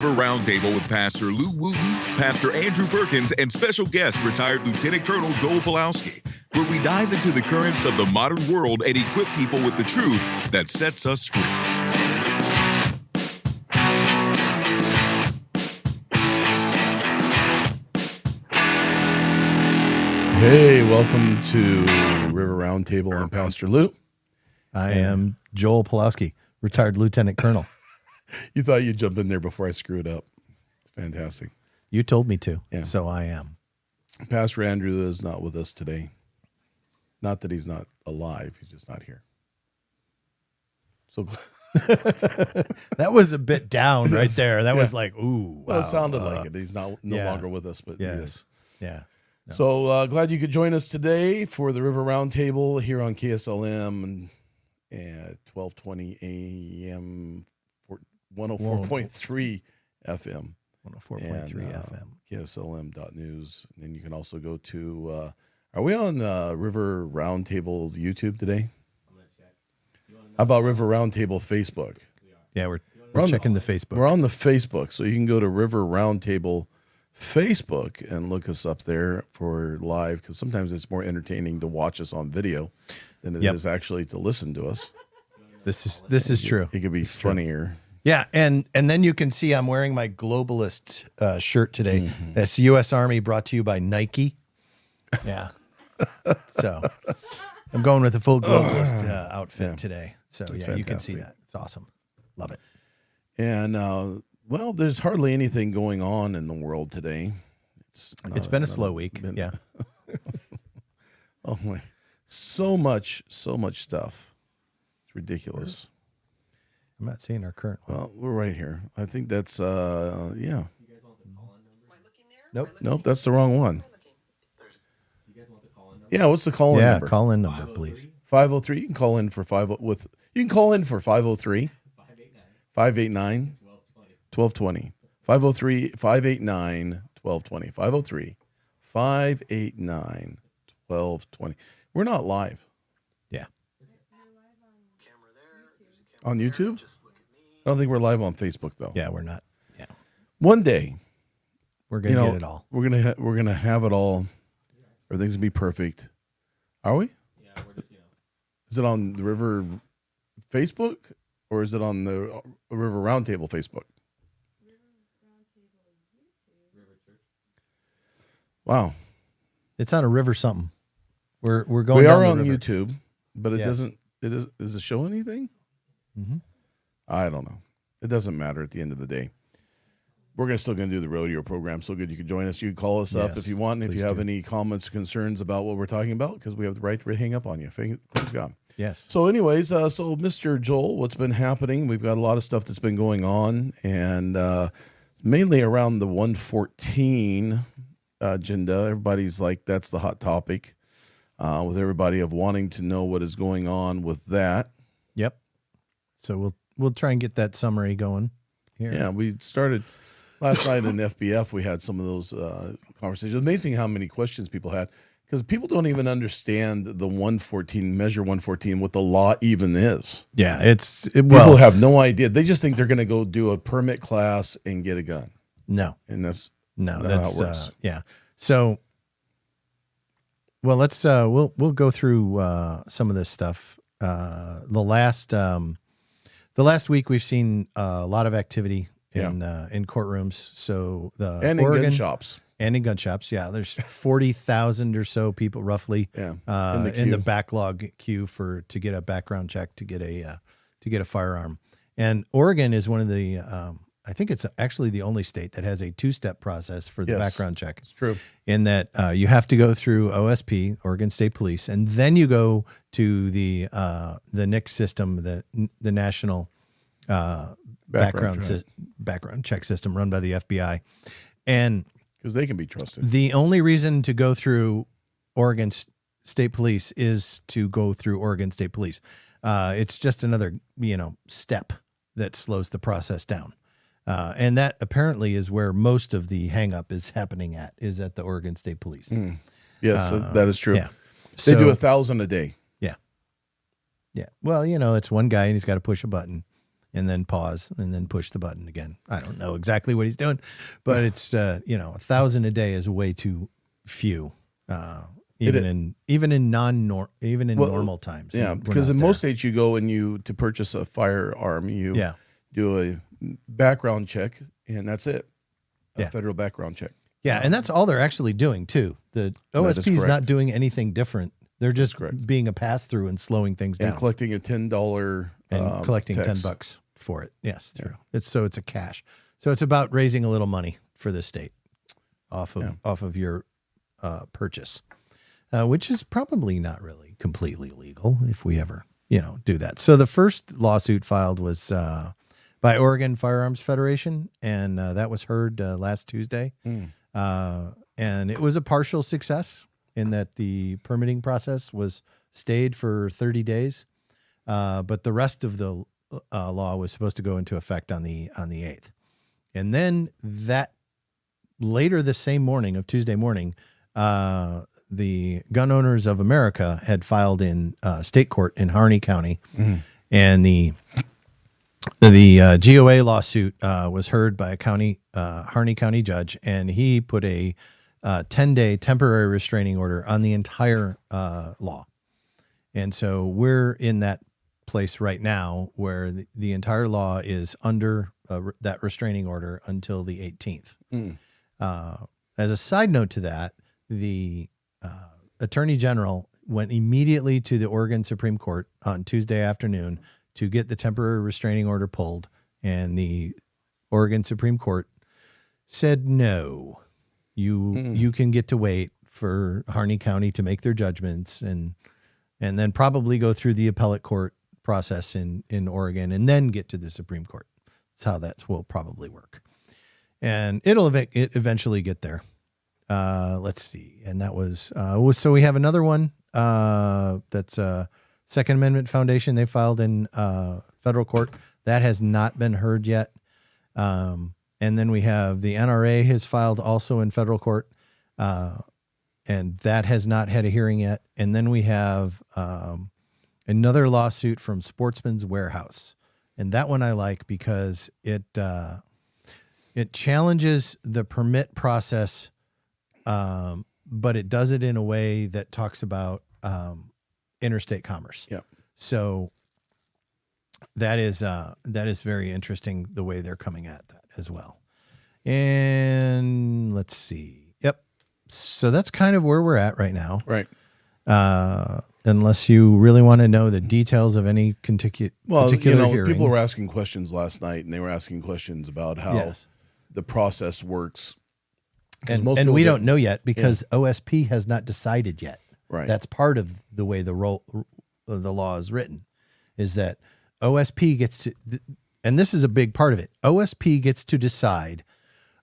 Roundtable with Pastor Lew Wootan, Pastor Andrew Perkins, and special guest retired Lieutenant Colonel Joel Pulowski, where we dive into the currents of the modern world and equip people with the truth that sets us free. Hey, welcome to River Roundtable. I'm Pastor Lew. I am Joel Pulowski, retired Lieutenant Colonel. You thought you'd jump in there before I screwed up. It's fantastic. You told me to, Yeah. so I am. Pastor Andrew is not with us today. Not that he's not alive, he's just not here. So That was a bit down right there. That was like, ooh, wow. well, it sounded like it. He's no yeah. longer with us, but he is. Yeah. No. So glad you could join us today for the River Roundtable here on KSLM at 12:20 a.m. 104.3 FM. 104.3 FM. KSLM.news. And then you can also go to, are we on River Roundtable YouTube today? I'm going to check. How about River Roundtable Facebook? Yeah, we're checking the Facebook. We're on the Facebook, so you can go to River Roundtable Facebook and look us up there for live, because sometimes it's more entertaining to watch us on video than it is actually to listen to us. This is true. It could be funnier. True. Yeah, and then you can see I'm wearing my globalist shirt today. Mm-hmm. That's U.S. Army, brought to you by Nike. Yeah. So I'm going with a full globalist outfit today. So That's you fantastic. can see that. It's awesome. Love it. And, well, there's hardly anything going on in the world today. It's been a slow week. Yeah. Oh, my. So much stuff. It's ridiculous. I'm not seeing our current one. Well, we're right here. I think that's, yeah. You guys want the call-in number? Am I looking there? Nope, that's the wrong one. You guys want the call-in number? Yeah, what's the call-in number? Yeah, call-in number, please. 503. You can call in for 503 589 1220. 503 589 1220. 503 589 1220. We're not live. Yeah. On YouTube? I don't think we're live on Facebook though. Yeah, we're not. Yeah. One day, We're going to get it all. We're gonna have it all. Everything's gonna be perfect. Are we? Yeah, we're just, Is it on the River Facebook or is it on the River Roundtable Facebook? River Church. Wow. It's on a river something. We're going We down are the on river. YouTube, but it Yes. doesn't. Does it show anything? Mm-hmm. I don't know. It doesn't matter at the end of the day. We're still going to do the rodeo program. So good you can join us. You can call us up Yes, if you want. And if please you have do. any comments, concerns about what we're talking about, because we have the right to hang up on you. Praise God. Yes. So anyways, so Mr. Joel, what's been happening? We've got a lot of stuff that's been going on, and mainly around the 114 agenda. Everybody's like, that's the hot topic, with everybody of wanting to know what is going on with that. Yep. So we'll try and get that summary going here. Yeah, we started last night in FBF. We had some of those conversations. Amazing how many questions people had, because people don't even understand the 114, Measure 114, what the law even is. Yeah. People have no idea. They just think they're going to go do a permit class and get a gun. No. And that's No, not that's how it works. yeah. So, well, let's we'll go through some of this stuff. The last week we've seen a lot of activity in courtrooms. So and in gun shops. and in gun shops. Yeah, there's 40,000 or so people roughly In in the backlog queue to get a background check to get a firearm. And Oregon is one of the I think it's actually the only state that has a two-step process for the background check. It's true. In that you have to go through OSP, Oregon State Police, and then you go to the NICS system, the National background check system run by the FBI. And because they can be trusted. the only reason to go through Oregon State Police is to go through Oregon State Police. It's just another step that slows the process down. And that apparently is where most of the hang-up is happening is at the Oregon State Police. Yes, that is true. Yeah. They do So- 1,000 a day. Yeah. Yeah. Well, it's one guy and he's got to push a button. and then pause and then push the button again. I don't know exactly what he's doing, but it's, 1,000 a day is way too few. Even in normal times. Yeah, because in most states you go and to purchase a firearm, you do a background check, and that's it. A federal background check. Yeah, and that's all they're actually doing too. The OSP is not doing anything different. They're just being a pass through and slowing things down. And collecting a $10 and collecting tax. $10 for it. Yes, true. It's a cash. So it's about raising a little money for the state off of your purchase. Which is probably not really completely legal if we ever, do that. So the first lawsuit filed was by Oregon Firearms Federation, and that was heard last Tuesday. And it was a partial success in that the permitting process was stayed for 30 days, but the rest of the law was supposed to go into effect on the 8th. And then that later the same morning of Tuesday morning, the Gun Owners of America had filed in state court in Harney County, and the GOA lawsuit was heard by a Harney County judge, and he put a 10-day temporary restraining order on the entire law. And so we're in that place right now where the entire law is under that restraining order until the 18th. As a side note to that, the Attorney General went immediately to the Oregon Supreme Court on Tuesday afternoon to get the temporary restraining order pulled, and the Oregon Supreme Court said no. You can get to wait for Harney County to make their judgments and then probably go through the appellate court process in Oregon and then get to the Supreme Court. That's how that will probably work. And it'll eventually get there. Let's see. And that was so we have another one that's Second Amendment Foundation. They filed in federal court. That has not been heard yet. And then we have the NRA has filed also in federal court, and that has not had a hearing yet. And then we have another lawsuit from Sportsman's Warehouse, and that one I like because it challenges the permit process, but it does it in a way that talks about interstate commerce. Yeah. So that is very interesting the way they're coming at that as well. And let's see. Yep. So that's kind of where we're at right now. Right. Unless you really want to know the details of any particular hearing. People were asking questions last night, and they were asking questions about how the process works. And we don't know yet because OSP has not decided yet. Right. That's part of the way the law is written, is that OSP gets to, and this is a big part of it, OSP gets to decide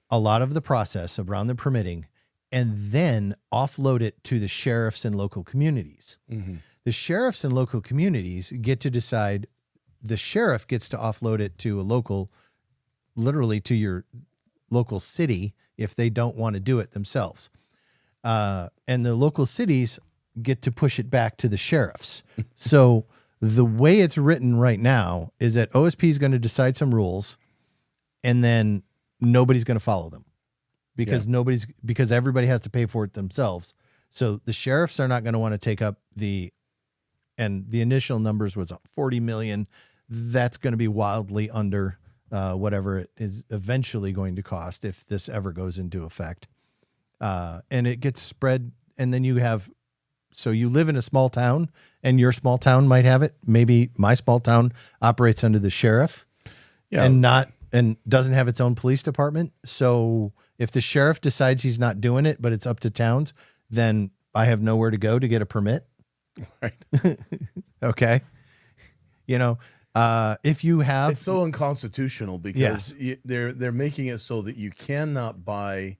a lot of the process around the permitting and then offload it to the sheriffs and local communities. Mm-hmm. The sheriffs and local communities get to decide, the sheriff gets to offload it to a local, literally to your local city if they don't want to do it themselves. And the local cities get to push it back to the sheriffs. So the way it's written right now is that OSP is going to decide some rules and then nobody's going to follow them because because everybody has to pay for it themselves. So the sheriffs are not going to want to take up and the initial numbers was 40 million. That's going to be wildly under whatever it is eventually going to cost if this ever goes into effect. And it gets spread. And then you live in a small town and your small town might have it. Maybe my small town operates under the sheriff and doesn't have its own police department. So if the sheriff decides he's not doing it, but it's up to towns, then I have nowhere to go to get a permit. Right. Okay. If you have, it's so unconstitutional because they're making it so that you cannot buy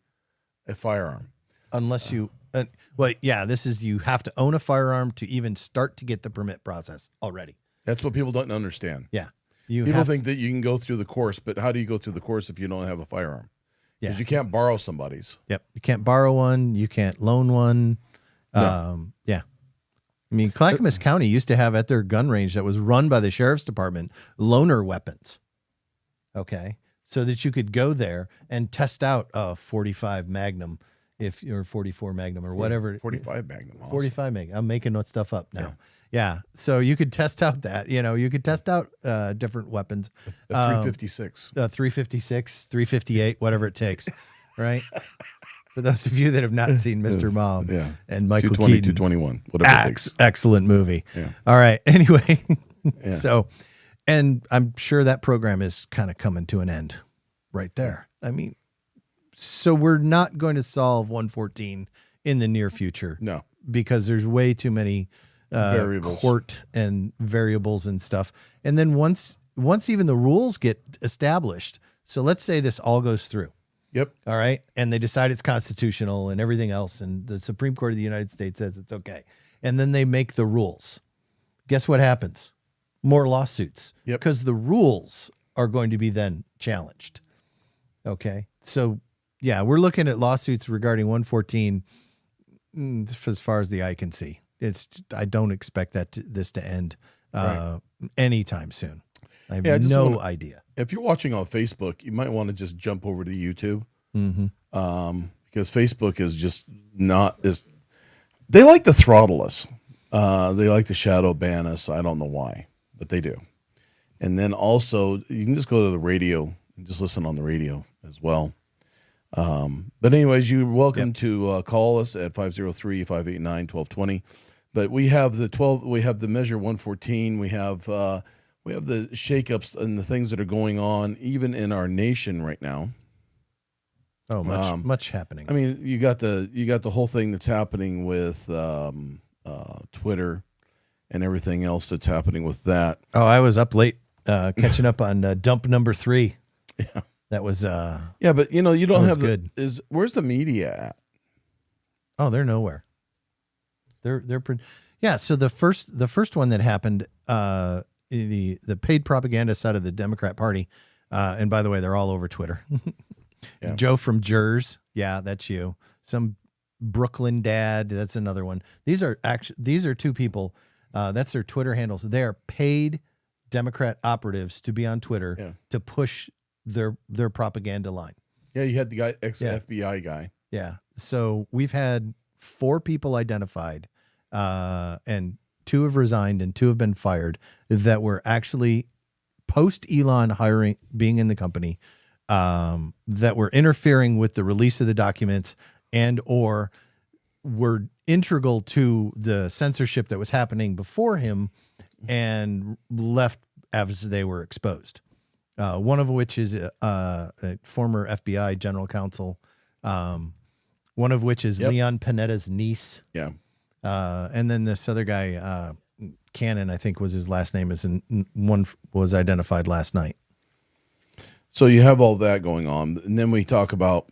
a firearm unless you, you have to own a firearm to even start to get the permit process already. That's what people don't understand. Yeah. People think that you can go through the course, but how do you go through the course if you don't have a firearm? Because you can't borrow somebody's. Yep. You can't borrow one. You can't loan one. No. I mean, Clackamas County used to have at their gun range that was run by the sheriff's department loaner weapons. Okay, so that you could go there and test out a 45 Magnum, if you're 44 Magnum or whatever. 45 Magnum. Awesome. 45 Magnum. I'm making that stuff up now. Yeah. So you could test out that. You could test out different weapons. A 356. 356, 358, whatever it takes. Right. For those of you that have not seen Mr. Mom and Michael 220, Keaton. 221, whatever it takes. Excellent movie. Yeah. All right. Anyway, so, and I'm sure that program is kind of coming to an end right there. I mean, so we're not going to solve 114 in the near future. No. Because there's way too many variables, court and variables and stuff. And then once even the rules get established, so let's say this all goes through. Yep. All right. And they decide it's constitutional and everything else. And the Supreme Court of the United States says it's okay. And then they make the rules. Guess what happens? More lawsuits. Yep. Because the rules are going to be then challenged. Okay. So, yeah, we're looking at lawsuits regarding 114 as far as the eye can see. I don't expect this to end anytime soon. I have no idea. If you're watching on Facebook, you might want to just jump over to YouTube, because Facebook is just not as. They like to throttle us. They like to shadow ban us. I don't know why, but they do. And then also, you can just go to the radio and just listen on the radio as well. But anyways, you're welcome to call us at 503-589-1220. But we have the measure 114. We have the shakeups and the things that are going on even in our nation right now. Oh, much happening. I mean, you got the whole thing that's happening with Twitter and everything else that's happening with that. Oh, I was up late catching up on dump number 3. Yeah. That was but you don't have good. Where's the media at? Oh, they're nowhere. So the first one that happened, the paid propaganda side of the Democrat Party, and by the way, they're all over Twitter. Joe from Jers, that's you. Some Brooklyn dad, that's another one. These are two people. That's their Twitter handles. They are paid Democrat operatives to be on Twitter to push their propaganda line. Yeah, you had the guy, ex-FBI guy. Yeah. So we've had 4 people identified, and 2 have resigned and 2 have been fired that were actually post-Elon being in the company, that were interfering with the release of the documents and or were integral to the censorship that was happening before him and left as they were exposed. One of which is a former FBI general counsel. One of which is Leon Panetta's niece. Yeah. And then this other guy, Cannon, I think was his last name, one was identified last night. So you have all that going on. And then we talk about,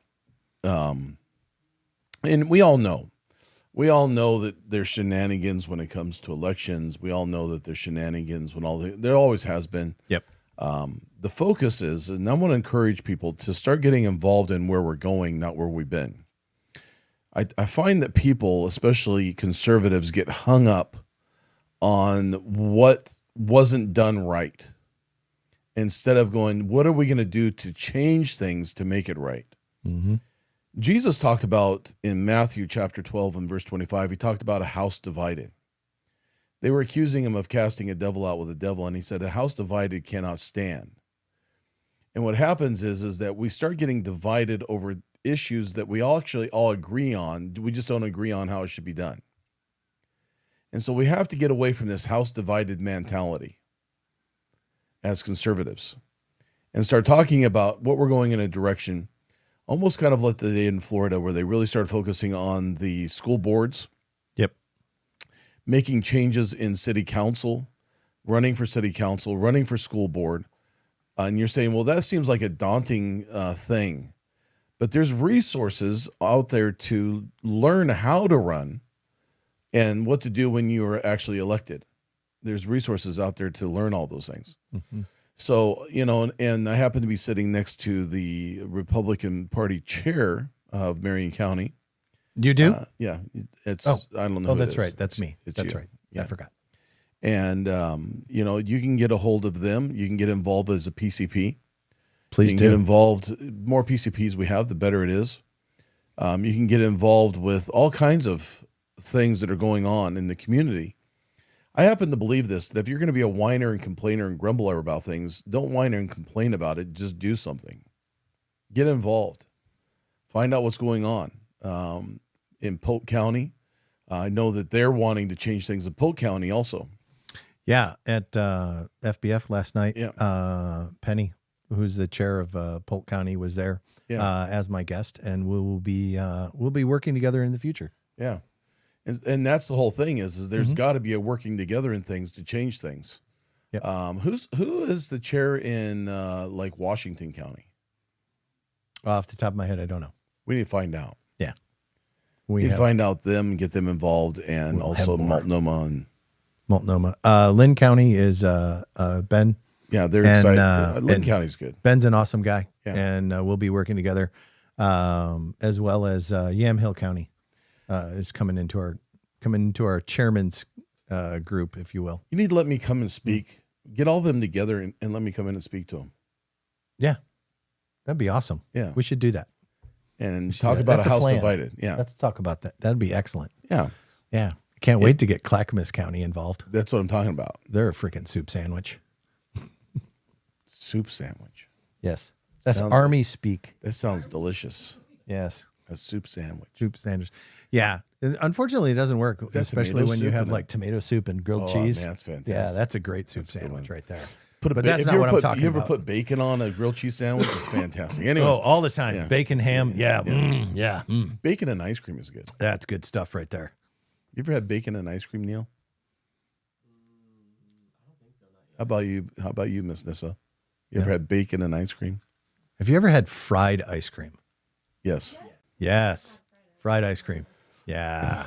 and we all know that there's shenanigans when it comes to elections. We all know that there's shenanigans there always has been. Yep. The focus is, and I want to encourage people to start getting involved in where we're going, not where we've been. I find that people, especially conservatives, get hung up on what wasn't done right instead of going, what are we going to do to change things to make it right? Mm-hmm. Jesus talked about in Matthew chapter 12 and verse 25, he talked about a house divided. They were accusing him of casting a devil out with a devil, and he said, a house divided cannot stand. And what happens is that we start getting divided over issues that we all agree on. We just don't agree on how it should be done. And so we have to get away from this house divided mentality as conservatives and start talking about what we're going in a direction, almost kind of like they did in Florida, where they really started focusing on the school boards. Yep. Making changes in city council, running for city council, running for school board. And you're saying, well, that seems like a daunting thing. But there's resources out there to learn how to run and what to do when you are actually elected. There's resources out there to learn all those things. Mm-hmm. So, and I happen to be sitting next to the Republican Party chair of Marion County. You do? Yeah. It's, oh. I don't know. Oh, who that's it is. right. That's me. It's that's you. right. I forgot. And, you can get a hold of them. You can get involved as a PCP. Please you can do. get involved. More PCPs we have, the better it is. You can get involved with all kinds of things that are going on in the community. I happen to believe this, that if you're going to be a whiner and complainer and grumbler about things, don't whine and complain about it. Just do something. Get involved. Find out what's going on in Polk County. I know that they're wanting to change things in Polk County also. Yeah, at FBF last night, Yeah. Penny, who's the chair of Polk County, was there as my guest, and we'll be working together in the future. Yeah. And that's the whole thing is there's got to be a working together in things to change things. Yep. Who is the chair in like Washington County? Off the top of my head, I don't know. We need to find out. Yeah, We need to find out them and get them involved, and We'll also have more. Multnomah. And, Multnomah. Lynn County is Ben. yeah, they're And, excited. Lynn and- County's good. Ben's an awesome guy, Yeah. and we'll be working together, as well as Yamhill County is coming into our chairman's group, if you will. You need to let me come and speak. Get all them together and let me come in and speak to them. Yeah, that'd be awesome. Yeah. We should do that. And should talk do that. about That's a a house plan. divided. Yeah. Let's talk about that. That'd be excellent. Yeah. Yeah, can't wait to get Clackamas County involved. That's what I'm talking about. They're a freaking soup sandwich. Soup sandwich. Yes, that's Sounds- Army speak. That sounds delicious. Yes, A soup sandwich. soup sandwich. Yeah, unfortunately, it doesn't work, that especially tomato when you soup have in it? like tomato soup and grilled Oh, cheese. man, that's fantastic. Yeah, that's a great soup That's a good sandwich one. right there. But But that's not what I'm talking You ever about. put bacon on a grilled cheese sandwich? It's fantastic. Anyways, Oh, all the time. Yeah. Bacon, ham. Yeah. bacon and ice cream is good. That's good stuff right there. You ever had bacon and ice cream, Neil? How about you, Miss Nissa? You ever had bacon and ice cream? Have you ever had fried ice cream? Yes. Yes. Fried ice cream. Yeah.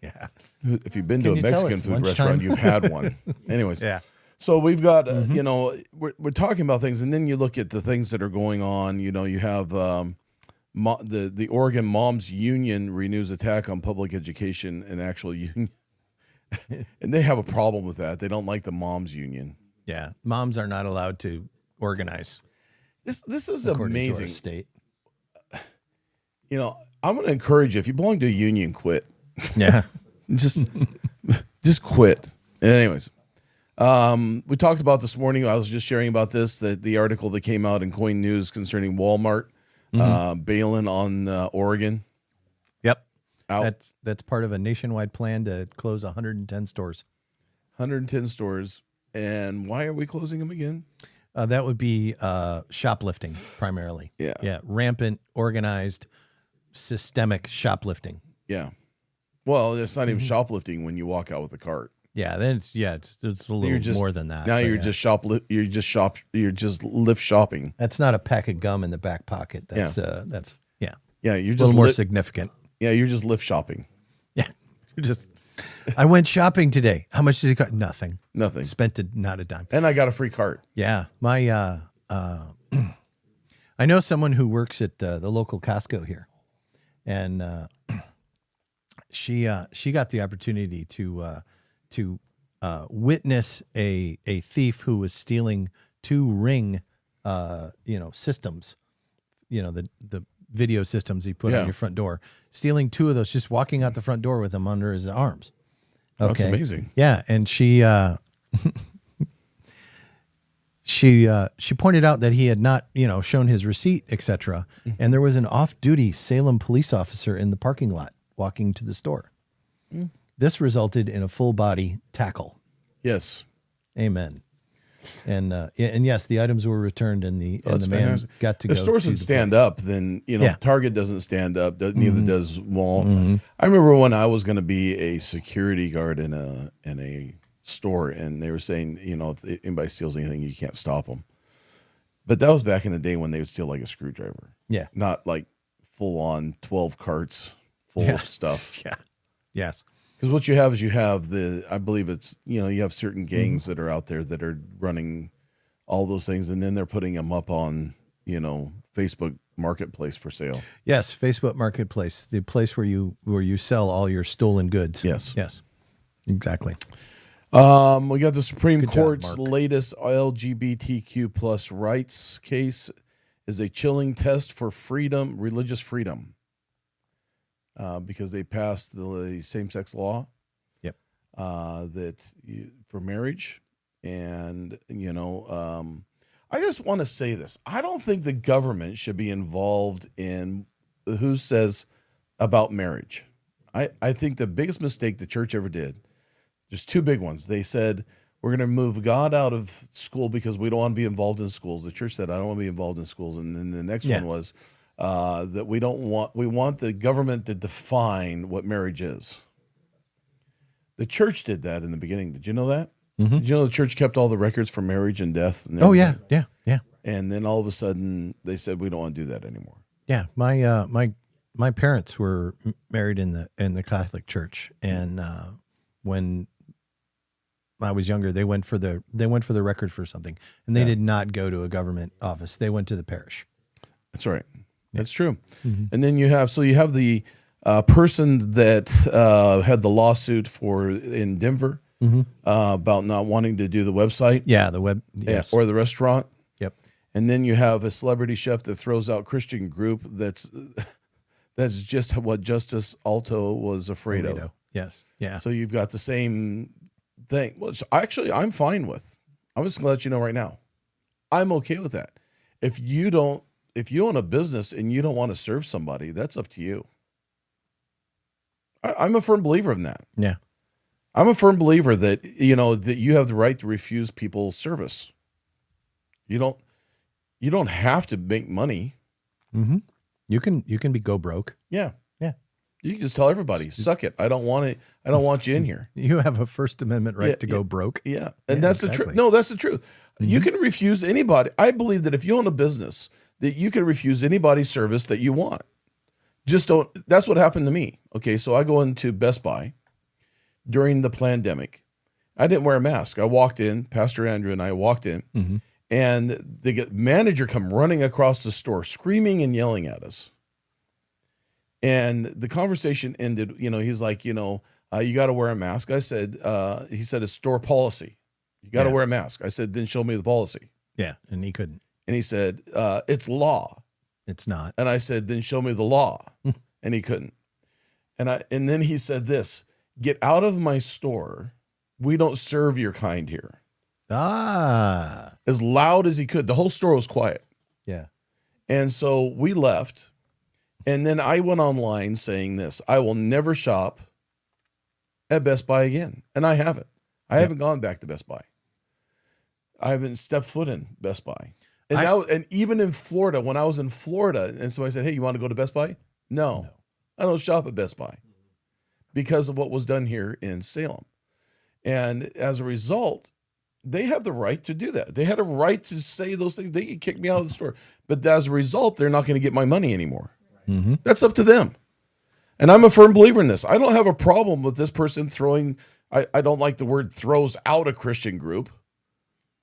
Yeah. If you've been Can to a you tell Mexican it's food lunchtime? restaurant, you've had one. Anyways. Yeah. So we've got, we're talking about things, and then you look at the things that are going on. You know, you have the Oregon Moms Union renews attack on public education and actual union. And they have a problem with that. They don't like the Moms Union. Yeah. Moms are not allowed to organize. This is according to our amazing. state. You know, I'm going to encourage you, if you belong to a union, quit. Yeah. Just quit. Anyways, we talked about this morning. I was just sharing about this, the article that came out in Coin News concerning Walmart bailing on Oregon. Yep. Out. That's part of a nationwide plan to close 110 stores. 110 stores. And why are we closing them again? That would be shoplifting primarily. Yeah. Yeah. Rampant, organized, systemic shoplifting. Yeah. Well, it's not even shoplifting when you walk out with a cart. Yeah. Then it's a little more than that. Now but you're yeah. you're just lift shopping. That's not a pack of gum in the back pocket. That's Yeah, you're a just little more li- significant. Yeah, you're just lift shopping. Yeah. You're just I went shopping today. How much did it cost? Nothing. Nothing. Spent not a dime. And I got a free cart. Yeah. My I know someone who works at the local Costco here. And she got the opportunity to witness a thief who was stealing 2 Ring systems, the video systems he put on your front door, stealing 2 of those, just walking out the front door with them under his arms. That's amazing. Yeah, and she pointed out that he had not, shown his receipt, etc. And there was an off-duty Salem police officer in the parking lot walking to the store. This resulted in a full-body tackle. Yes. Amen. And yes, the items were returned, and the man fantastic. got to If go. stores to would the stand place. up, then Yeah. Target doesn't stand up. Neither does Walmart. I remember when I was going to be a security guard in a store, and they were saying, if anybody steals anything, you can't stop them. But that was back in the day when they would steal like a screwdriver. Yeah. Not like full on 12 carts full of stuff. Yeah. Yes. Because what you have is I believe it's, you have certain gangs that are out there that are running all those things, and then they're putting them up on, Facebook Marketplace for sale. Yes, Facebook Marketplace, the place where you sell all your stolen goods. Yes. Yes. Exactly. We got the Supreme Good job, Court's Mark. latest LGBTQ plus rights case is a chilling test for freedom, religious freedom, because they passed the same-sex law. Yep. For marriage, and I just want to say this: I don't think the government should be involved in who says about marriage. I think the biggest mistake the church ever did. There's two big ones. They said, we're going to move God out of school because we don't want to be involved in schools. The church said, I don't want to be involved in schools. And then the next one was that we want the government to define what marriage is. The church did that in the beginning. Did you know that? Mm-hmm. Did you know the church kept all the records for marriage and death? And yeah. And then all of a sudden they said, we don't want to do that anymore. Yeah. My parents were married in the Catholic Church, and when I was younger, they went for the record for something, and they did not go to a government office. They went to the parish. That's right. That's true. Mm-hmm. And then you have the person that had the lawsuit in Denver about not wanting to do the website. Yeah, the web. Yes. Or the restaurant. Yep. And then you have a celebrity chef that throws out Christian group that's just what Justice Alito was afraid of. Yes. Yeah. So you've got the same thing. Well, actually, I'm fine with. I'm just going to let you know right now. I'm okay with that. If you own a business and you don't want to serve somebody, that's up to you. I'm a firm believer in that. Yeah. I'm a firm believer that, that you have the right to refuse people service. You don't have to make money. Mm-hmm. You can go broke. Yeah. Yeah. You can just tell everybody, suck it. I don't want you in here. You have a First Amendment right to go broke. Yeah. And that's exactly the truth. No, that's the truth. Mm-hmm. You can refuse anybody. I believe that if you own a business, that you can refuse anybody's service that you want. Just don't. That's what happened to me. Okay. So I go into Best Buy during the pandemic. I didn't wear a mask. I walked in, Pastor Andrew and I walked in, and the manager come running across the store, screaming and yelling at us. And the conversation ended, he's like, you got to wear a mask. I said, he said, it's store policy. You got to wear a mask. I said, then show me the policy. Yeah. And he couldn't. And he said, it's law. It's not. And I said, then show me the law. And he couldn't. And then he said this, get out of my store. We don't serve your kind here. As loud as he could. The whole store was quiet. Yeah. And so we left. And then I went online saying this, I will never shop at Best Buy again. And I haven't. I haven't gone back to Best Buy. I haven't stepped foot in Best Buy. And even in Florida, when I was in Florida, and somebody said, hey, you want to go to Best Buy? No. I don't shop at Best Buy because of what was done here in Salem. And as a result, they have the right to do that. They had a right to say those things. They could kick me out of the store. But as a result, they're not going to get my money anymore. Mm-hmm. That's up to them. And I'm a firm believer in this. I don't have a problem with this person throwing, I don't like the word throws out a Christian group.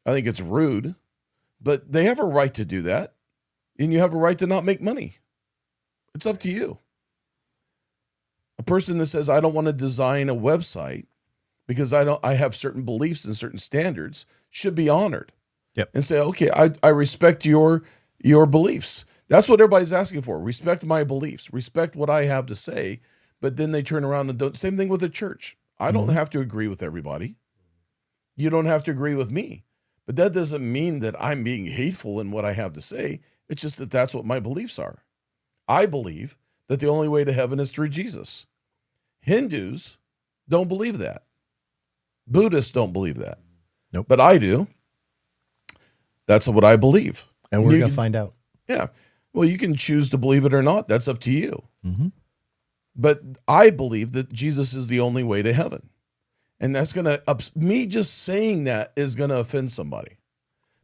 I think it's rude. But they have a right to do that. And you have a right to not make money. It's up to you. A person that says, I don't want to design a website because I have certain beliefs and certain standards should be honored. Yep. And say, okay, I respect your beliefs. That's what everybody's asking for. Respect my beliefs. Respect what I have to say. But then they turn around and do the same thing with the church. I don't have to agree with everybody. You don't have to agree with me. But that doesn't mean that I'm being hateful in what I have to say. It's just that that's what my beliefs are. I believe that the only way to heaven is through Jesus. Hindus don't believe that. Buddhists don't believe that. Nope. But I do. That's what I believe. And we're going to find out. Yeah. Well, you can choose to believe it or not. That's up to you. Mm-hmm. But I believe that Jesus is the only way to heaven. And that's going to, me just saying that is going to offend somebody.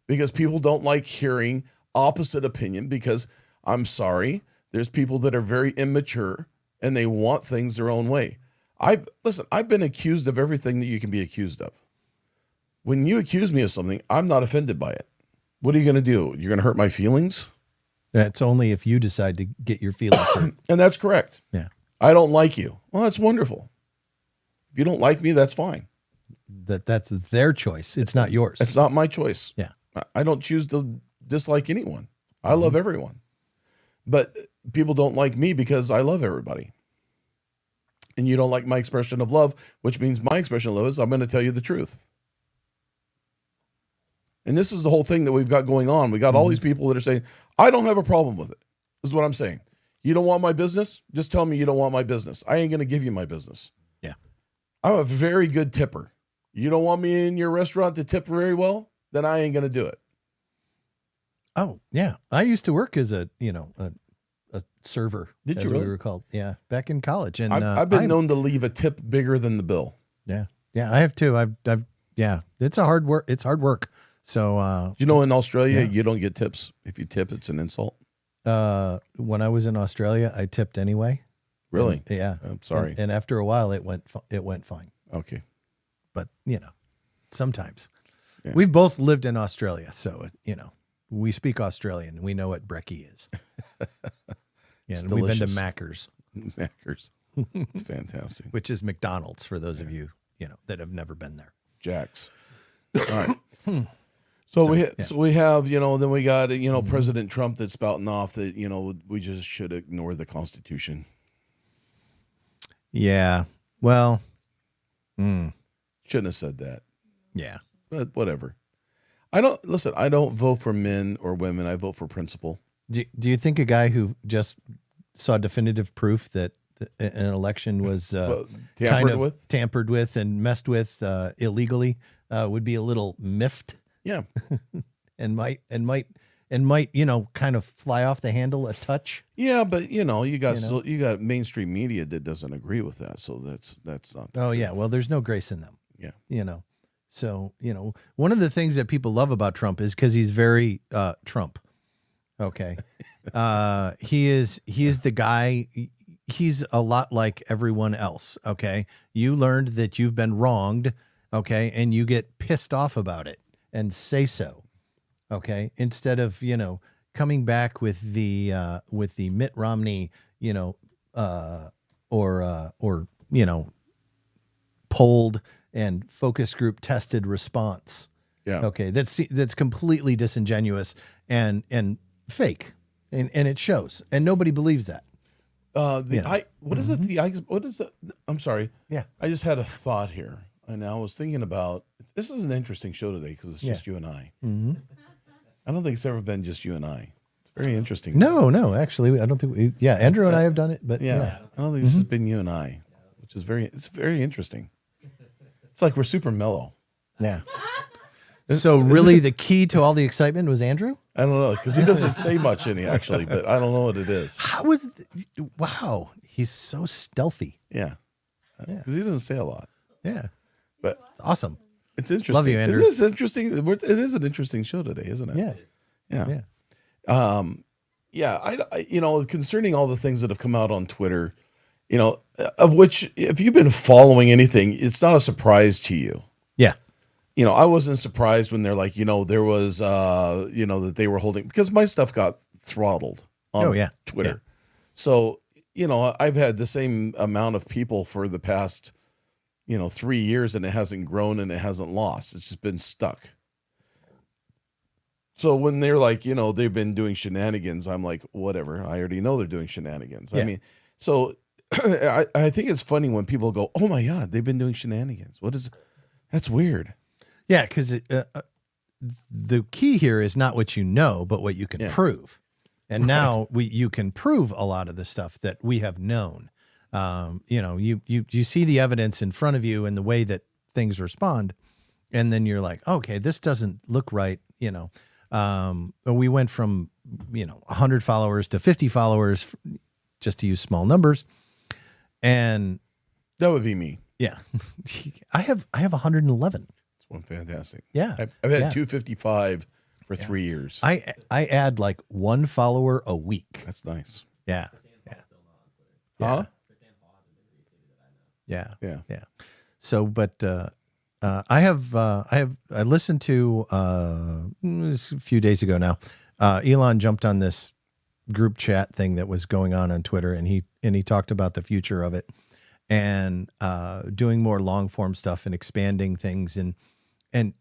Because people don't like hearing opposite opinion because, I'm sorry, there's people that are very immature and they want things their own way. I've been accused of everything that you can be accused of. When you accuse me of something, I'm not offended by it. What are you going to do? You're going to hurt my feelings? That's only if you decide to get your feelings hurt. And that's correct. Yeah. I don't like you. Well, that's wonderful. If you don't like me, that's fine. That's their choice. It's not yours. It's not my choice. Yeah. I don't choose to dislike anyone. I love everyone. But people don't like me because I love everybody. And you don't like my expression of love, which means my expression of love is I'm going to tell you the truth. And this is the whole thing that we've got going on. We got all these people that are saying, I don't have a problem with it. This is what I'm saying. You don't want my business? Just tell me you don't want my business. I ain't going to give you my business. Yeah. I'm a very good tipper. You don't want me in your restaurant to tip very well? Then I ain't going to do it. Oh, yeah. I used to work as a server. Did as you really? we were called. Yeah. Back in college. And I've been known to leave a tip bigger than the bill. Yeah. Yeah. I have too. Yeah. It's hard work. So, You know, in Australia, you don't get tips. If you tip, it's an insult. when I was in Australia, I tipped anyway. Really? And, yeah. I'm sorry. And after a while, it went fine. Okay. But sometimes Yeah. we've both lived in Australia, so we speak Australian. We know what brekkie is. Yeah, and we've been to delicious. Macca's, Knackers. It's fantastic. which is McDonald's for those of you that have never been there. Jacks. All right. So we have, then we got, President Trump that's spouting off that, we just should ignore the Constitution. Yeah. Well. Shouldn't have said that, Yeah. but whatever. I don't vote for men or women. I vote for principle. Do you think a guy who just saw definitive proof that an election was tampered with and messed with illegally would be a little miffed Yeah. and might kind of fly off the handle a touch? Yeah, but you got mainstream media that doesn't agree with that. So that's not. Oh yeah. Well, there's no grace in them. Yeah. So, one of the things that people love about Trump is because he's very Trump. Okay. He is the guy. He's a lot like everyone else. Okay. You learned that you've been wronged. Okay. And you get pissed off about it and say so. Okay. Instead of, coming back with the Mitt Romney, polled and focus group tested response. Yeah. Okay. That's completely disingenuous and fake. And it shows. And nobody believes that. What is it? What is it? I'm sorry. Yeah. I just had a thought here, and I was thinking about this is an interesting show today because it's just you and I. Mm-hmm. I don't think it's ever been just you and I. It's very interesting. No, actually, I don't think Andrew and I have done it, but I don't think this has been you and I, which is it's very interesting. It's like we're super mellow. Yeah. So really the key to all the excitement was Andrew? I don't know, because he doesn't say much in it, actually, but I don't know what it is. Wow. He's so stealthy. Yeah. Because he doesn't say a lot. Yeah. But It's awesome. it's interesting. Love you, Andrew. It is interesting. It is an interesting show today, isn't it? Yeah. Yeah. I concerning all the things that have come out on Twitter, of which, if you've been following anything, it's not a surprise to you. Yeah. I wasn't surprised when they're like, there was, that they were holding, because my stuff got throttled on Twitter. Yeah. So, I've had the same amount of people for the past, 3 years, and it hasn't grown and it hasn't lost. It's just been stuck. So when they're like, they've been doing shenanigans, I'm like, whatever. I already know they're doing shenanigans. Yeah. I mean, so I think it's funny when people go, oh my God, they've been doing shenanigans. That's weird. Yeah, because the key here is not what you know, but what you can prove. And now you can prove a lot of the stuff that we have known. You see the evidence in front of you and the way that things respond, and then you're like, okay, this doesn't look right. We went from 100 followers to 50 followers, just to use small numbers, and that would be me. Yeah, I have 111. One fantastic. Yeah. I've had 255 for 3 years. I add like one follower a week. That's nice. Yeah. Huh? Yeah. Yeah. So, but I listened to a few days ago now. Elon jumped on this group chat thing that was going on Twitter, and he talked about the future of it. and doing more long form stuff and expanding things. And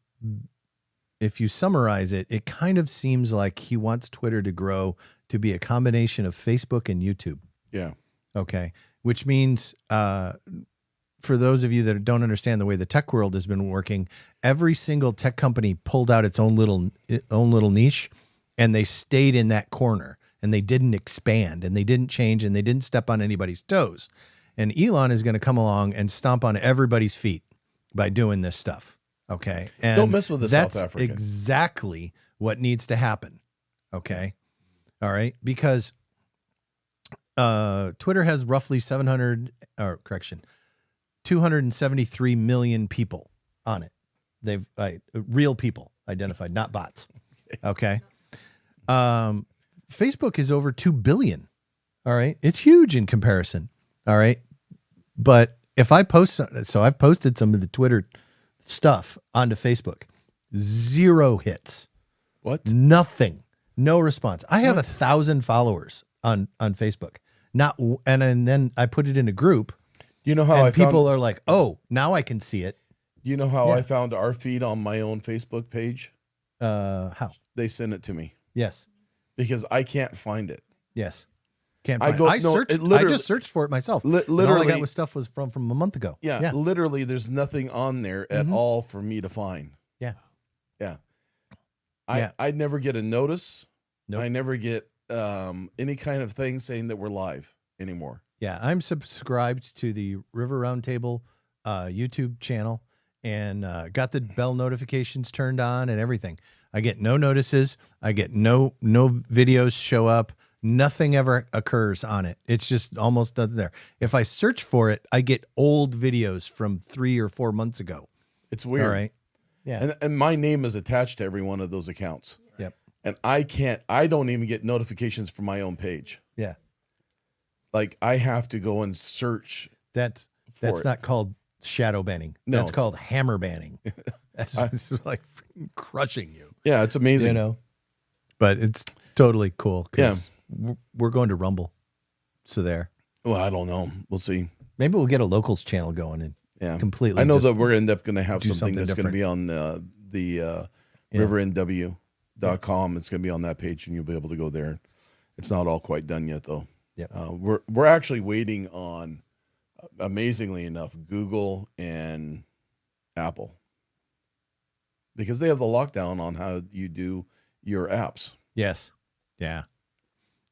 if you summarize it, it kind of seems like he wants Twitter to grow to be a combination of Facebook and YouTube. Yeah. Okay. Which means, for those of you that don't understand the way the tech world has been working, every single tech company pulled out its own little niche, and they stayed in that corner, and they didn't expand, and they didn't change, and they didn't step on anybody's toes. And Elon is going to come along and stomp on everybody's feet by doing this stuff. Okay. And Don't mess with the South that's African. exactly what needs to happen. Okay. All right. Because Twitter has roughly 273 million people on it. They've real people identified, not bots. Okay. Facebook is over 2 billion. All right. It's huge in comparison. All right. But if I post, so I've posted some of the Twitter stuff onto Facebook, 0 hits. What? Nothing. No response. I have 1,000 followers on Facebook. And then I put it in a group. You know how and people are like, oh, now I can see it. You know how I found our feed on my own Facebook page? How? They sent it to me Yes. because I can't find it. Yes. Can't I find go- it. no, I literally- just searched for it myself. And all I literally- got was stuff was from a month ago. Yeah, literally, there's nothing on there at all for me to find. Yeah. Yeah. Yeah. I never get a notice. Nope. I never get any kind of thing saying that we're live anymore. Yeah, I'm subscribed to the River Roundtable YouTube channel and got the bell notifications turned on and everything. I get no notices. I get no videos show up. Nothing ever occurs on it. It's just almost nothing there. If I search for it, I get old videos from 3 or 4 months ago. It's weird. All right. Yeah. And my name is attached to every one of those accounts. Yep. And I don't even get notifications from my own page. Yeah. Like I have to go and search. That's it. not called shadow banning. No, That's it's- called hammer banning. This is like freaking crushing you. Yeah, it's amazing. You know, but it's totally cool because we're going to Rumble. So there. Well, I don't know. We'll see. Maybe we'll get a locals channel going and completely. I know just that we're end up going to have do something that's going to different. be on the TheRiverNW.com. It's going to be on that page, and you'll be able to go there. It's not all quite done yet, though. Yep. We're actually waiting on, amazingly enough, Google and Apple, because they have the lockdown on how you do your apps. Yes. Yeah.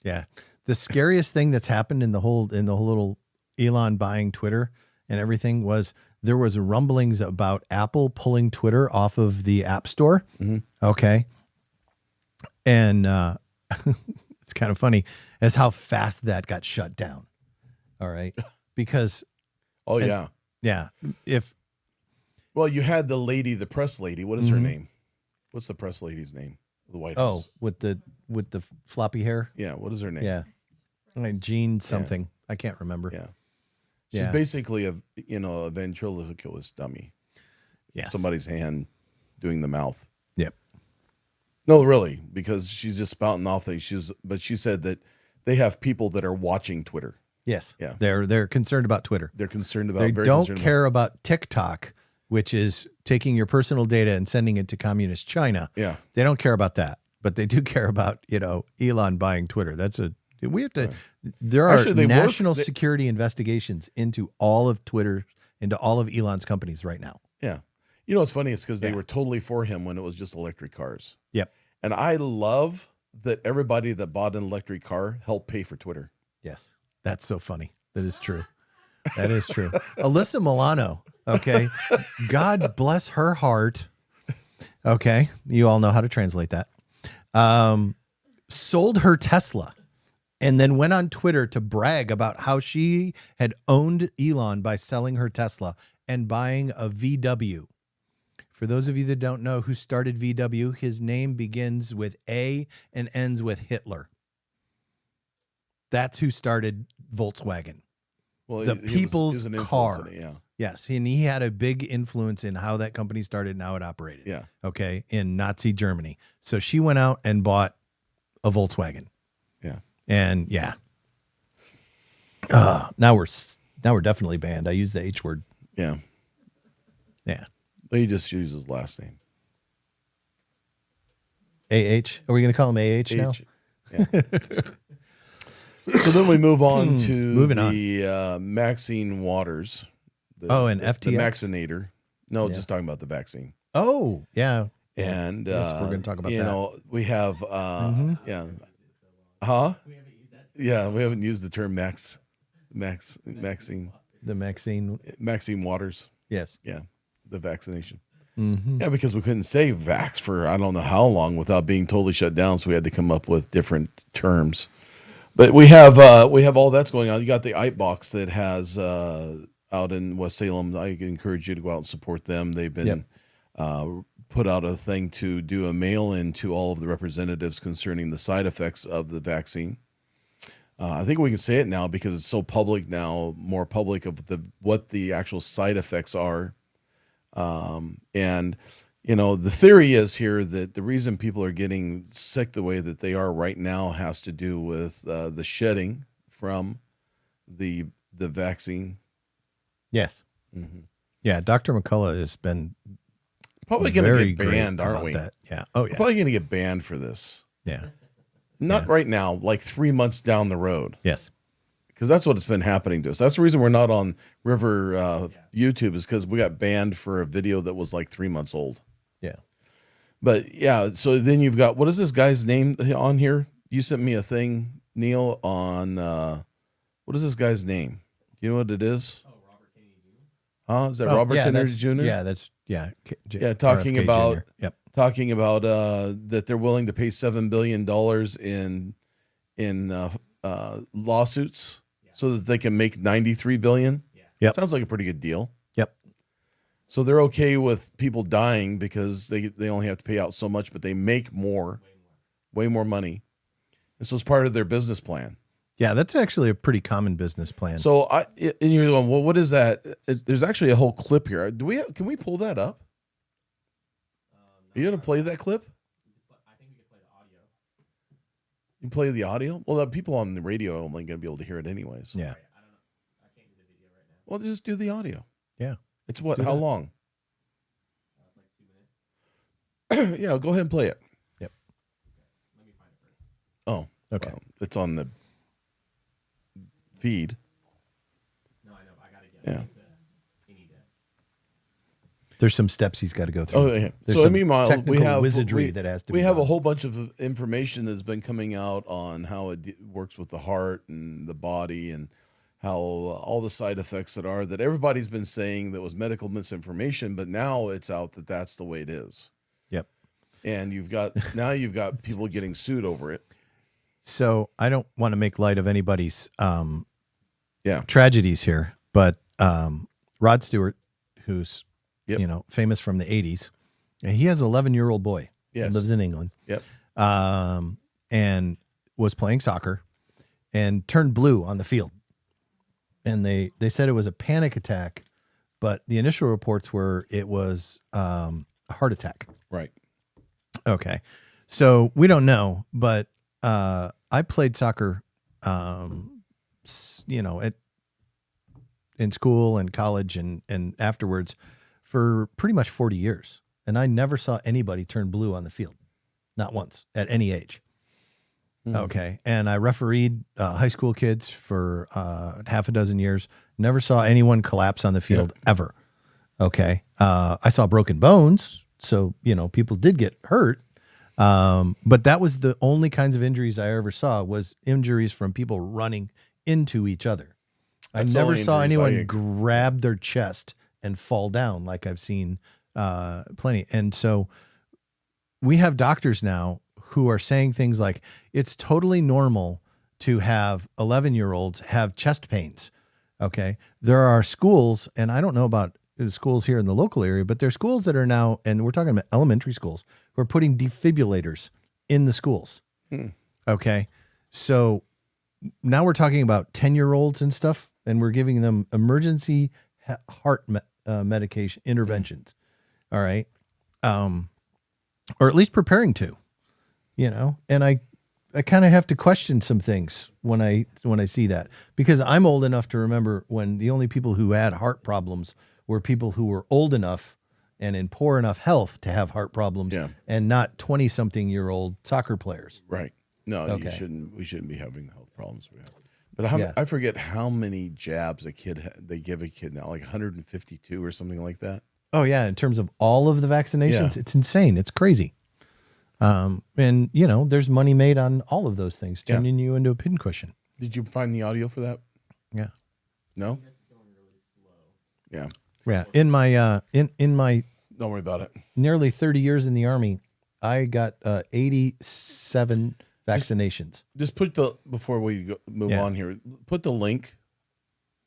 Yeah. The scariest thing that's happened in the whole little Elon buying Twitter and everything was there was rumblings about Apple pulling Twitter off of the App Store. Mm-hmm. Okay. And it's kind of funny as how fast that got shut down. All right. Because Oh, yeah. yeah, Well, you had the press lady. What is her name? What's the press lady's name? The White House. with the floppy hair. Yeah. What is her name? Yeah. Like Jean something. I can't remember. Yeah. She's Yeah. basically a ventriloquist dummy. Yes. Somebody's hand doing the mouth. Yep. No, really, because she's just spouting off things. But she said that they have people that are watching Twitter. Yes. Yeah. They're concerned about Twitter. They're concerned about. They very don't concerned care about TikTok, which is taking your personal data and sending it to communist China. Yeah. They don't care about that, but they do care about, Elon buying Twitter. We have to, there are Actually, national security investigations into all of Twitter, into all of Elon's companies right now. Yeah. You know what's funny? It's because they were totally for him when it was just electric cars. Yep. And I love that everybody that bought an electric car helped pay for Twitter. Yes. That's so funny. That is true. That is true. Alyssa Milano. Okay. God bless her heart. Okay. You all know how to translate that. Sold her Tesla and then went on Twitter to brag about how she had owned Elon by selling her Tesla and buying a VW. For those of you that don't know who started VW, his name begins with A and ends with Hitler. That's who started Volkswagen. Well, The he was people's an influence car. in it, yeah. Yes, and he had a big influence in how that company started and how it operated. Yeah. Okay, in Nazi Germany. So she went out and bought a Volkswagen. Yeah. And yeah. Now we're Now we're definitely banned. I use the H word. Yeah. Yeah. But he just used his last name. AH. Are we going to call him AH now? Yeah. So then we move on to Moving the Maxine Waters. And the FTX? Vaccinator. No, Yeah. just talking about the vaccine. Oh, yeah. And Yes, we're gonna talk about you that. know, we have yeah. Huh? Yeah, we haven't used the term Maxine The Maxine. Waters. Yes. Yeah. The vaccination. Mm-hmm. Yeah, because we couldn't say vax for I don't know how long without being totally shut down, so we had to come up with different terms. But we have all that's going on. You got the IPE box that has out in West Salem. I encourage you to go out and support them. They've been put out a thing to do a mail-in to all of the representatives concerning the side effects of the vaccine. I think we can say it now because it's so public now, more public of what the actual side effects are. And you know, the theory is here that the reason people are getting sick the way that they are right now has to do with the shedding from the vaccine. Yes. Mm-hmm. Yeah. Dr. McCullough has been Probably going to very get banned, great aren't about we? that. Yeah. Oh, yeah. Probably going to get banned for this. Yeah. Not right now, like 3 months down the road. Yes. Because that's what it's been happening to us. That's the reason we're not on River YouTube is because we got banned for a video that was like 3 months old. Yeah. But yeah, so then you've got, what is this guy's name on here? You sent me a thing, Neil, on, what is this guy's name? You know what it is? Oh, Robert Kennedy Jr. Huh? Is that Robert Kennedy Jr.? Yeah, that's, talking RFK about, Jr. Yep. talking about that they're willing to pay $7 billion in lawsuits so that they can make $93 billion. Yep. Sounds like a pretty good deal. Yep. So they're okay with people dying because they only have to pay out so much, but they make way more money. And so it's part of their business plan. Yeah, that's actually a pretty common business plan. So and you're going, well, what is that? There's actually a whole clip here. Can we pull that up? Are you going to play that clip? I think we could play the audio. You play the audio? Well, the people on the radio are only going to be able to hear it anyways. Yeah. I don't know. I can't do the video right now. Well, just do the audio. Yeah. It's what? do How that. long? Like 2 minutes. Yeah, go ahead and play it. Yep. Let me find it first. Oh, Okay. well, it's on the feed. No, I know. I gotta get. Yeah. It's any desk. There's some steps he's got to go through. Oh, yeah. There's So some meanwhile, technical we have wizardry that has to we be have a done. whole bunch of information that's been coming out on how it works with the heart and the body and how all the side effects that everybody's been saying that was medical misinformation, but now it's out that that's the way it is. Yep. And you've got people getting sued over it. So I don't want to make light of anybody's Yeah. tragedies here, but Rod Stewart, who's Yep. famous from the 80s, and he has an 11-year-old boy. Yes. He lives in England. Yep. And was playing soccer and turned blue on the field. And they said it was a panic attack, but the initial reports were it was a heart attack. Right. Okay. So we don't know, but I played soccer, in school and college and afterwards for pretty much 40 years. And I never saw anybody turn blue on the field, not once at any age. Okay. And I refereed high school kids for half a dozen years. Never saw anyone collapse on the field ever. Okay. I saw broken bones. So, people did get hurt. But that was the only kinds of injuries I ever saw was injuries from people running into each other. That's I never only saw injuries I anyone agree. grab their chest and fall down like I've seen plenty. And so we have doctors now who are saying things like it's totally normal to have 11-year-olds have chest pains. Okay. There are schools, and I don't know about the schools here in the local area, but there's schools that are now, and we're talking about elementary schools, who are putting defibrillators in the schools. Okay. So now we're talking about 10-year-olds and stuff, and we're giving them emergency heart medication interventions. All right. Or at least preparing to, and kind of have to question some things when I see that, because I'm old enough to remember when the only people who had heart problems were people who were old enough and in poor enough health to have heart problems, and not 20-something-year-old soccer players. Right. No, Okay. we shouldn't be having the health problems we have. But I forget how many jabs they give a kid now, like 152 or something like that. Oh yeah, in terms of all of the vaccinations, Yeah. it's insane. It's crazy. And there's money made on all of those things, turning you into a pincushion. Did you find the audio for that? Yeah. No? Yeah. Yeah. In my Don't worry about it. nearly 30 years in the Army, I got 87 vaccinations. Just before we move on here, put the link,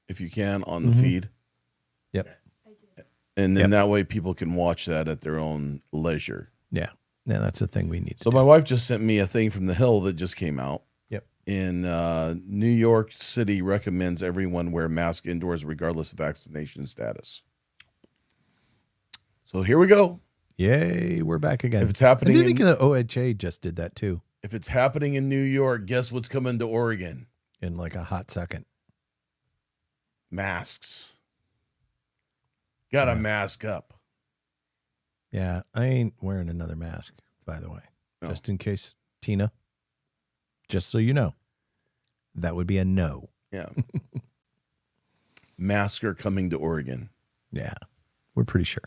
if you can, on the feed. Yep. And then that way people can watch that at their own leisure. Yeah. Yeah, that's the thing we need. So my wife just sent me a thing from the Hill that just came out. Yep. In New York City recommends everyone wear mask indoors regardless of vaccination status. So here we go. Yay, we're back again. If it's happening, I do think the OHA just did that too. If it's happening in New York, guess what's coming to Oregon? In like a hot second. Masks. Got to mask up. Yeah, I ain't wearing another mask, by the way. No. Just in case, Tina. Just so you know. That would be a no. Yeah. Masks are coming to Oregon. Yeah, we're pretty sure.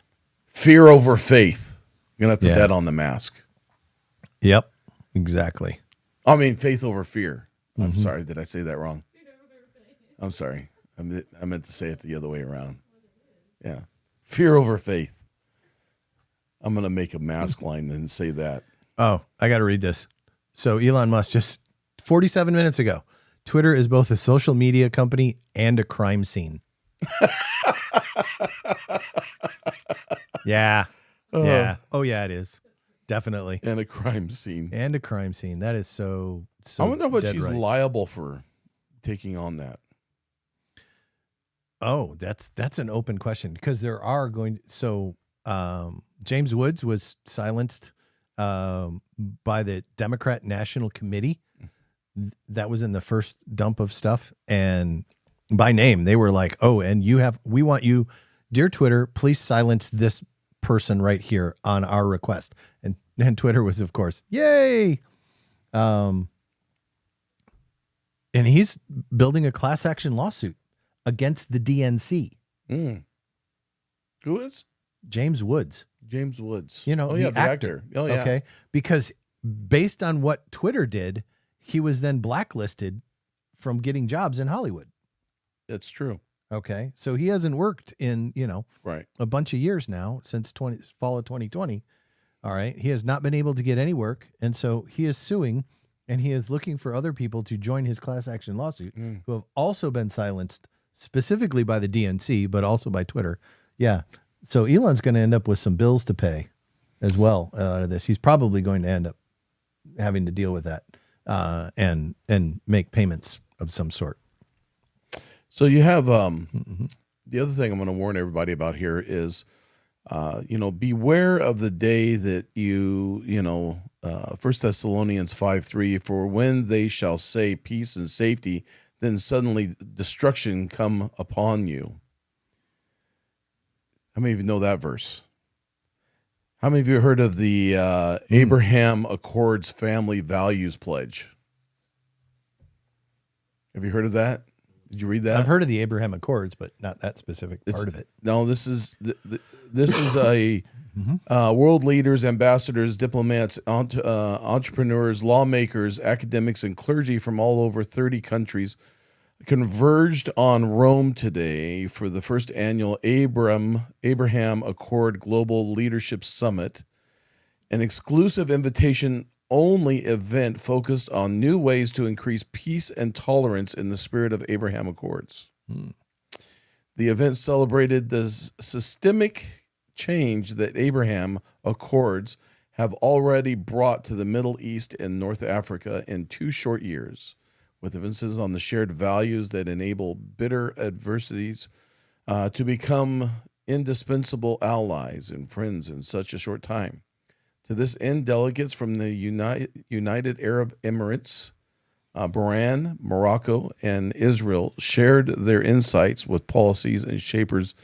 Fear over faith. You're going to have to bet on the mask. Yep, exactly. I mean, faith over fear. I'm sorry. Did I say that wrong? I'm sorry. I meant to say it the other way around. Yeah. Fear over faith. I'm going to make a mask line and say that. Oh, I got to read this. So Elon Musk just 47 minutes ago, Twitter is both a social media company and a crime scene. Yeah. Yeah. Oh, yeah, it is. Definitely. And a crime scene. And a crime scene. That is so I wonder what dead she's right. liable for taking on that. Oh, that's an open question, because there are James Woods was silenced by the Democrat National Committee. That was in the first dump of stuff, and by name they were like, "Oh, and we want you, dear Twitter, please silence this person right here on our request." And Twitter was, of course, yay. And he's building a class action lawsuit against the DNC. Who is? James Woods. James Woods. The actor. Oh, yeah. Okay. Because based on what Twitter did, he was then blacklisted from getting jobs in Hollywood. That's true. Okay. So he hasn't worked in, Right. a bunch of years now, since fall of 2020. All right. He has not been able to get any work. And so he is suing, and he is looking for other people to join his class action lawsuit who have also been silenced, specifically by the DNC, but also by Twitter. Yeah. So Elon's going to end up with some bills to pay as well out of this. He's probably going to end up having to deal with that and make payments of some sort. So you have the other thing I'm going to warn everybody about here is, beware of the day that 1 Thessalonians 5:3, for when they shall say peace and safety, then suddenly destruction come upon you. How many of you know that verse? How many of you heard of the Abraham Accords Family Values Pledge? Have you heard of that? Did you read that? I've heard of the Abraham Accords, but not that specific part of it. No, this is a world leaders, ambassadors, diplomats, entrepreneurs, lawmakers, academics, and clergy from all over 30 countries converged on Rome today for the first annual Abraham Accord Global Leadership Summit, an exclusive invitation-only event focused on new ways to increase peace and tolerance in the spirit of Abraham Accords. The event celebrated the systemic change that Abraham Accords have already brought to the Middle East and North Africa in 2 short years, with emphasis on the shared values that enable bitter adversities to become indispensable allies and friends in such a short time. To this end, delegates from the United Arab Emirates, Bahrain, Morocco, and Israel shared their insights with policies and shapers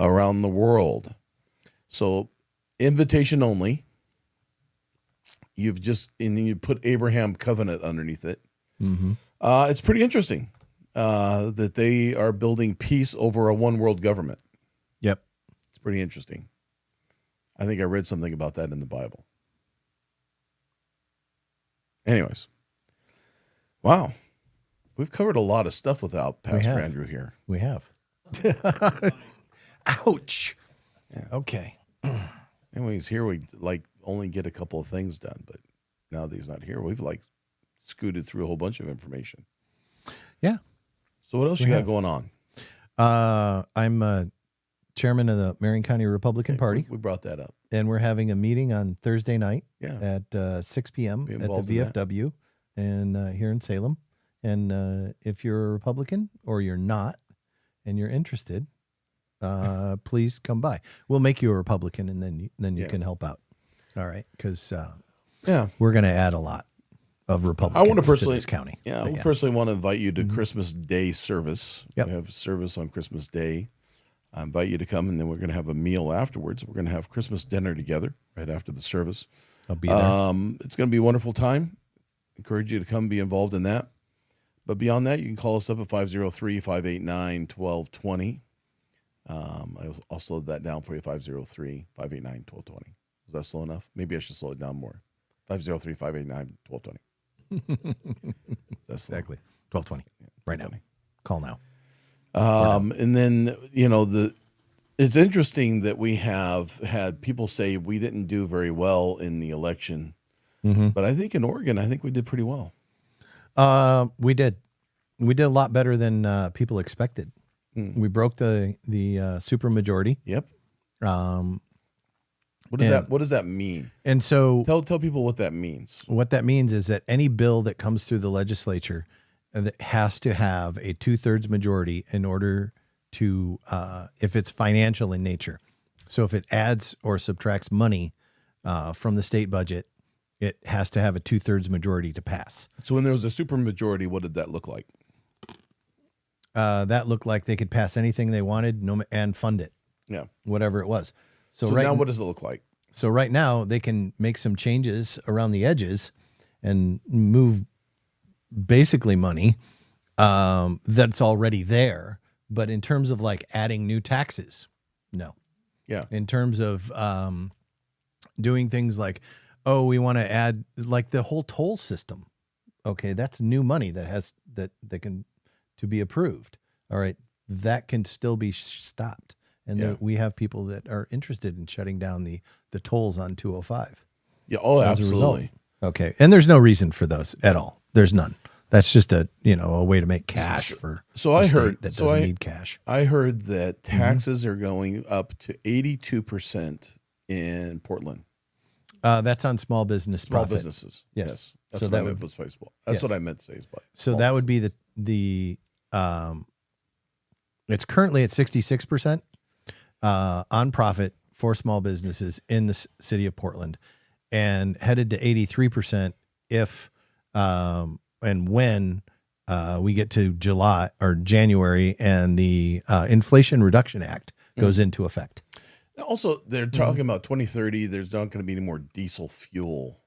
around the world. So, invitation only. And then you put Abraham covenant underneath it. Mm-hmm. It's pretty interesting that they are building peace over a one world government. Yep. It's pretty interesting. I think I read something about that in the Bible. Anyways, wow. We've covered a lot of stuff without Pastor Andrew here. We have. Ouch. Yeah. Okay. Anyways, here we only get a couple of things done, but now that he's not here, we've scooted through a whole bunch of information. Yeah. So what else you got going on? I'm chairman of the Marion County Republican Party. We brought that up. And we're having a meeting on Thursday night at 6 p.m. at the VFW and here in Salem. And if you're a Republican or you're not and you're interested, please come by. We'll make you a Republican and then you can help out. All right? Because we're going to add a lot of Republicans to this county. Yeah, I personally want to invite you to Christmas Day service. Yep. We have service on Christmas Day. I invite you to come, and then we're going to have a meal afterwards. We're going to have Christmas dinner together right after the service. I'll be there. It's going to be a wonderful time. Encourage you to come be involved in that. But beyond that, you can call us up at 503-589-1220. I'll slow that down for you, 503-589-1220. Is that slow enough? Maybe I should slow it down more. 503-589-1220. That's exactly. 1220. Right now. Call now. And then, it's interesting that we have had people say we didn't do very well in the election. Mm-hmm. But I think in Oregon, we did pretty well. We did. We did a lot better than people expected. We broke the super majority. Yep. What does that mean? And so tell people what that means. What that means is that any bill that comes through the legislature that has to have a 2/3 majority in order to, if it's financial in nature. So if it adds or subtracts money from the state budget, it has to have a 2/3 majority to pass. So when there was a super majority, what did that look like? That looked like they could pass anything they wanted and fund it. Yeah. Whatever it was. So now what does it look like? So right now they can make some changes around the edges and move basically money that's already there. But in terms of adding new taxes, no. Yeah. In terms of doing things we want to add the whole toll system. Okay, that's new money that can to be approved. All right, that can still be stopped. And we have people that are interested in shutting down the tolls on 205. Yeah. Oh, absolutely. Okay. And there's no reason for those at all. There's none. That's just a way to make cash for I heard that doesn't need cash. I heard that taxes are going up to 82% in Portland. That's on small businesses. Yes. That's what I meant to say. That's what I meant to say. So that would be the it's currently at 66%. On profit for small businesses in the city of Portland, and headed to 83% if and when we get to July or January and the Inflation Reduction Act goes into effect. Also, they're talking about 2030. There's not going to be any more diesel fuel.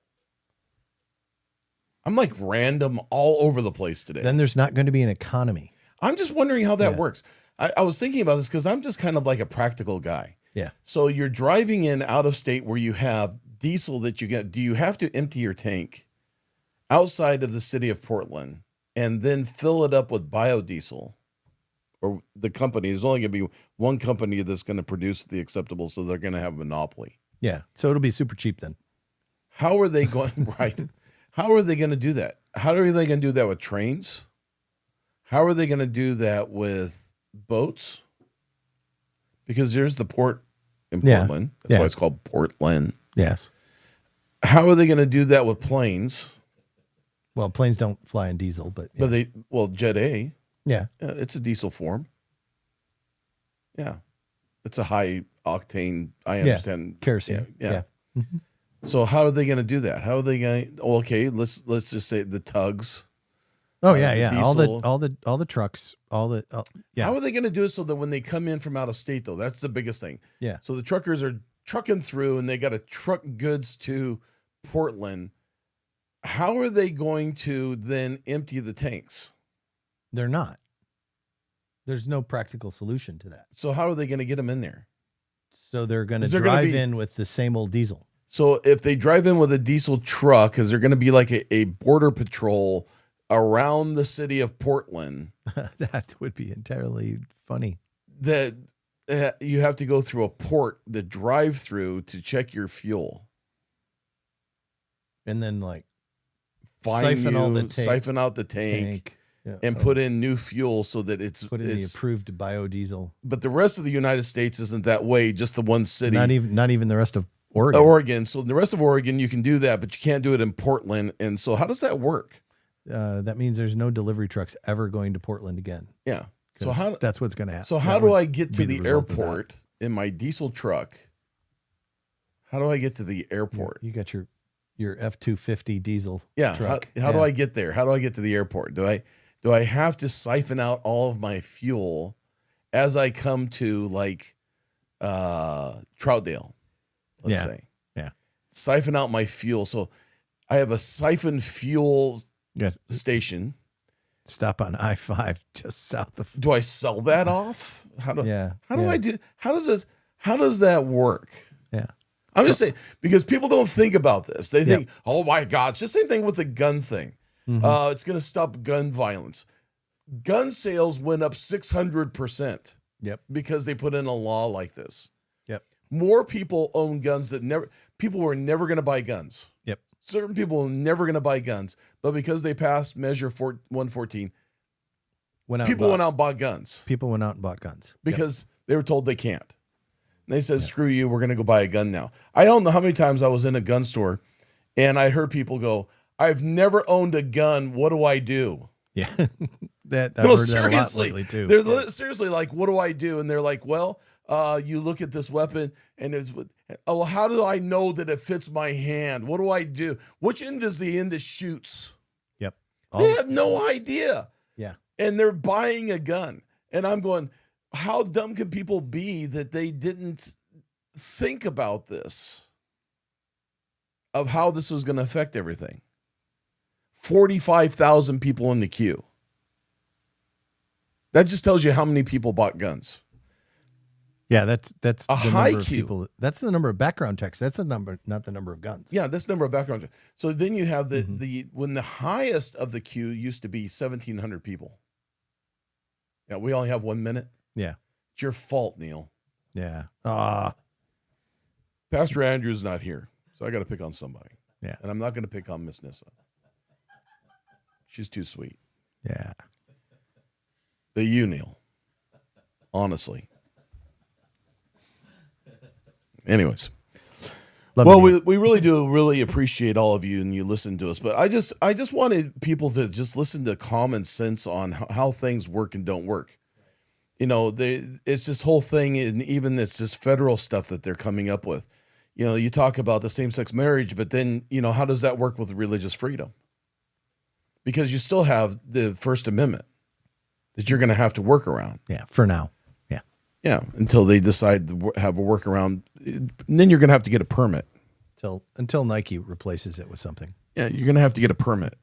I'm random all over the place today. Then there's not going to be an economy. I'm just wondering how that works. I was thinking about this because I'm just kind of like a practical guy. Yeah. So you're driving in out of state where you have diesel that you get. Do you have to empty your tank outside of the city of Portland and then fill it up with biodiesel? Or the company, there's only going to be one company that's going to produce the acceptable, so they're going to have a monopoly. Yeah. So it'll be super cheap then. How are they going, right? How are they going to do that? How are they going to do that with trains? How are they going to do that with boats? Because there's the port in Portland. That's why it's called Portland. Yes. How are they going to do that with planes? Well, planes don't fly in diesel, but Jet A. Yeah. It's a diesel form. Yeah. It's a high octane, I understand. Kerosene. Yeah. Mm-hmm. So how are they going to do that? How are they going to? Okay, let's just say the tugs. Oh the yeah. diesel. All the trucks, yeah. How are they going to do it so that when they come in from out of state, though, that's the biggest thing. Yeah. So the truckers are trucking through, and they got to truck goods to Portland. How are they going to then empty the tanks? They're not. There's no practical solution to that. So how are they going to get them in there? So they're going to Is there gonna drive be- in with the same old diesel. So if they drive in with a diesel truck, is there going to be like a border patrol around the city of Portland That would be entirely funny. that you have to go through a port, the drive-through, to check your fuel? And then like Fine siphon all the tank- siphon out the tank yeah, and put in new fuel so that it's put in the approved biodiesel. But the rest of the United States isn't that way. Just the one city, Not even the rest of Oregon. Oregon. So in the rest of Oregon, you can do that, but you can't do it in Portland. And so, how does that work? That means there's no delivery trucks ever going to Portland again. Yeah. So 'Cause how? that's what's going to happen. So how That do would I get to be the result of that. airport in my diesel truck? How do I get to the airport? You got your F-250 diesel Yeah. truck. How do I get there? How do I get to the airport? Do I have to siphon out all of my fuel as I come to like Troutdale? Let's say. Yeah. Siphon out my fuel. So I have a siphon fuel Yes. station. Stop on I-5 just south of. Do I sell that off? How do Yeah. I do? How does that work? Yeah. I'm just saying, because people don't think about this. They think, oh my God, it's the same thing with the gun thing. Mm-hmm. It's going to stop gun violence. Gun sales went up 600% Yep. because they put in a law like this. Yep. More people own guns people were never going to buy guns. Yep. Certain people were never going to buy guns, but because they passed Measure 114, people went out and bought guns People went out and bought guns because they were told they can't. And they said, screw you, we're going to go buy a gun now. I don't know how many times I was in a gun store and I heard people go, I've never owned a gun. What do I do? Yeah. I've heard that a lot seriously. lately too. They're seriously like, what do I do? And they're like, well, you look at this weapon and well, how do I know that it fits my hand? What do I do? Which end is the end that shoots? Yep. They have no idea. Yeah. And they're buying a gun. And I'm going, how dumb can people be that they didn't think about this, of how this was going to affect everything? 45,000 people in the queue. That just tells you how many people bought guns. Yeah, that's A the high number of queue. people. That's the number of background checks. That's the number, not the number of guns. Yeah, that's the number of background checks. So then you have when the highest of the queue used to be 1,700 people. Yeah, we only have 1 minute. Yeah. It's your fault, Neil. Yeah. Pastor Andrew's not here, so I got to pick on somebody. Yeah. And I'm not going to pick on Miss Nissa. She's too sweet. Yeah. But you, Neil, honestly. Anyways. Love Well, you. we really do appreciate all of you and you listen to us. But I just wanted people to just listen to common sense on how things work and don't work. You know, it's this whole thing, and even this federal stuff that they're coming up with. You know, you talk about the same-sex marriage, but then, you know, how does that work with religious freedom? Because you still have the First Amendment that you're going to have to work around. Yeah. For now. Yeah. Yeah, until they decide to have a workaround. And then you're going to have to get a permit. Until Nike replaces it with something. Yeah, you're going to have to get a permit.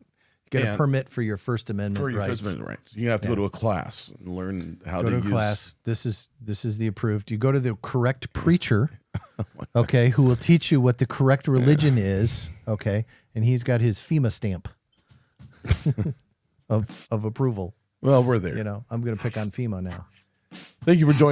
Get a permit for your First Amendment For your rights. First Amendment rights. You have to go to a class and learn how Go to to a use. class. This is the approved. You go to the correct preacher, okay, who will teach you what the correct religion is, okay, and he's got his FEMA stamp of approval. Well, we're there. You know, I'm going to pick on FEMA now. Thank you for joining.